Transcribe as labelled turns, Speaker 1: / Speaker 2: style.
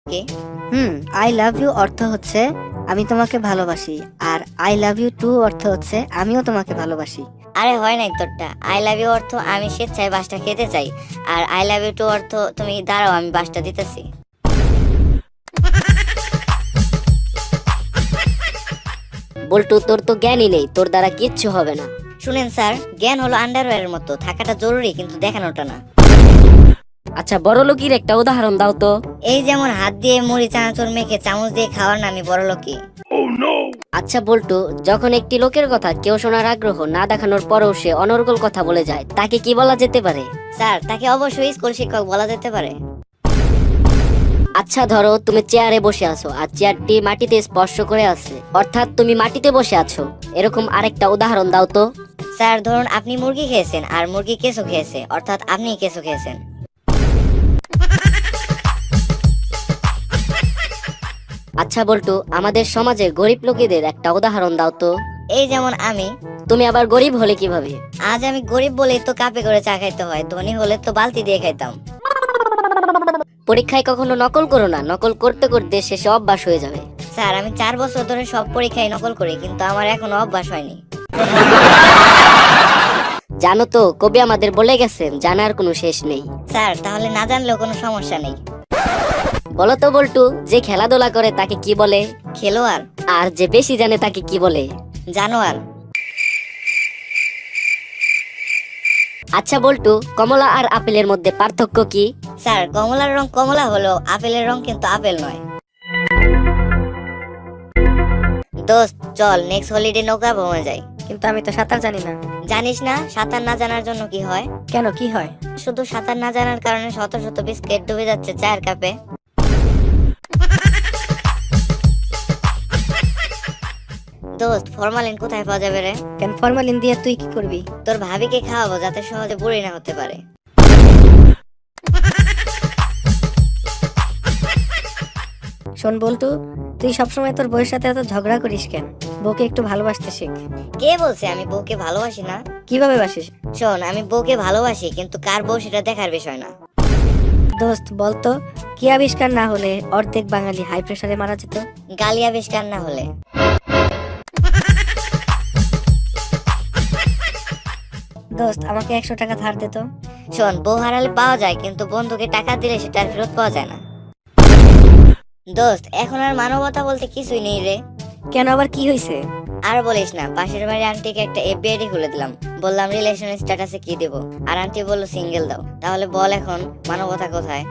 Speaker 1: কি?
Speaker 2: I love you অর্থ হচ্ছে আমি তোমাকে ভালোবাসি, আর আই লাভ ইউ টু অর্থ হচ্ছে আমিও তোমাকে ভালোবাসি।
Speaker 1: আরে হয় নাই তোরটা। আই লাভ ইউ অর্থ আমি স্বেচ্ছায় বাসটা খেতে চাই, আর আই লাভ ইউ টু অর্থ তুমি দাঁড়াও আমি বাসটা দিতেছি।
Speaker 3: বল্টু, তোর তো জ্ঞানই নেই, তোর দ্বারা কিচ্ছু হবে না।
Speaker 1: শুনেন স্যার, জ্ঞান হলো আন্ডারওয়্যারের মতো, থাকাটা জরুরি কিন্তু দেখানোটা না।
Speaker 3: আচ্ছা, বড়লোকির একটা উদাহরণ দাও তো।
Speaker 1: এই যেমন হাত দিয়ে মুড়ি চানাচুর মেখে চামচ দিয়ে খাওয়ার নামই বড়লোকি।
Speaker 3: আচ্ছা বল্টু, যখন একটি লোকের কথা কেউ শোনার আগ্রহ না দেখানোর পরেও সে অনর্গল কথা বলে যায়, তাকে কি বলা যেতে পারে?
Speaker 1: স্যার, তাকে অবশ্যই স্কুল শিক্ষক বলা যেতে পারে।
Speaker 3: আচ্ছা ধরো তুমি চেয়ারে বসে আছো আর চেয়ারটি মাটিতে স্পর্শ করে আছে, অর্থাৎ তুমি মাটিতে বসে আছো। এরকম আরেকটা উদাহরণ দাও তো।
Speaker 1: স্যার, ধরুন আপনি মুরগি খেয়েছেন আর মুরগি কেঁচো খেয়েছে, অর্থাৎ আপনি কেঁচো খেয়েছেন।
Speaker 3: আচ্ছা বল্টু, আমাদের সমাজে গরিব লোকেদের একটা উদাহরণ দাও তো।
Speaker 1: এই যেমন আমি।
Speaker 3: তুমি আবার গরিব হলে কিভাবে?
Speaker 1: আজ আমি গরিব বলেই তো কাপে করে চা খাইতে হয়, ধনী হলে তো বালতি দিয়ে খাইতাম।
Speaker 3: পরীক্ষায় কখনো নকল করো না, নকল করতে করতে শেষে অভ্যাস হয়ে যাবে।
Speaker 1: স্যার, আমি 4 বছর ধরে সব পরীক্ষায় নকল করি, কিন্তু আমার এখনো অভ্যাস হয়নি।
Speaker 3: জানো তো, কবি আমাদের বলে গেছেন, জানার কোনো শেষ নেই।
Speaker 1: স্যার, তাহলে না জানলেও কোনো সমস্যা নেই।
Speaker 3: বলো তো বল্টু, যে খেলাধুলা করে তাকে কি বলে?
Speaker 1: খেলোয়াড়।
Speaker 3: আর যে বেশি জানে তাকে কি বলে?
Speaker 1: জানোয়ার।
Speaker 3: আচ্ছা বল্টু, কমলা আর আপেলের মধ্যে পার্থক্য কি?
Speaker 1: স্যার, কমলার রং কমলা হলো, আপেলের রং কিন্তু আপেল নয়। দোস্ত, চল নেক্সট হলিডে নৌকা ভ্রমণে যাই।
Speaker 2: কিন্তু আমি তো সাঁতার জানি না।
Speaker 1: জানিস না সাঁতার না জানার জন্য কি হয়?
Speaker 2: কেন, কি হয়?
Speaker 1: শুধু সাঁতার না জানার কারণে শত শত বিস্কিট ডুবে যাচ্ছে চায়ের কাপে। দোস্ত, ফরমালিন কোথায় পাওয়া যাবে রে?
Speaker 2: কেন, ফরমালিন দিয়ে তুই কি করবি?
Speaker 1: তোর ভাবিকে খাওয়াবো যাতে সহজে বুড়ি না হতে পারে।
Speaker 2: শোন বল্টু, তুই সবসময় তোর বউয়ের সাথে এত ঝগড়া করিস কেন? বউকে একটু ভালোবাসতে শেখ।
Speaker 1: কে বলছে আমি বউকে ভালোবাসি না?
Speaker 2: কিভাবে বাসিস?
Speaker 1: শোন, আমি বউকে ভালোবাসি, কিন্তু কার বউ সেটা দেখার বিষয় না।
Speaker 2: দোস্ত বলতো, কি আবিষ্কার না হলে অর্ধেক বাঙালি হাই প্রেসারে মারা যেত?
Speaker 1: গালি আবিষ্কার না হলে।
Speaker 2: দোস্ত, আমাকে 100 টাকা ধার দে তো।
Speaker 1: শোন, বউ হারালে পাওয়া যায়, কিন্তু বন্ধুকে টাকা দিলে সেটা আর ফেরত পাওয়া যায় না। দোস্ত, এখন আর মানবতা বলতে কিছুই নেই রে।
Speaker 2: কেন, আবার কি হয়েছে?
Speaker 1: আর বলিস না, পাশের বাড়ির আন্টিকে একটা এফবি আইডি খুলে দিলাম। বললাম রিলেশন স্ট্যাটাসে কি দেবো, আর আন্টি বললো সিঙ্গেল দাও। তাহলে বল এখন মানবতা কোথায়?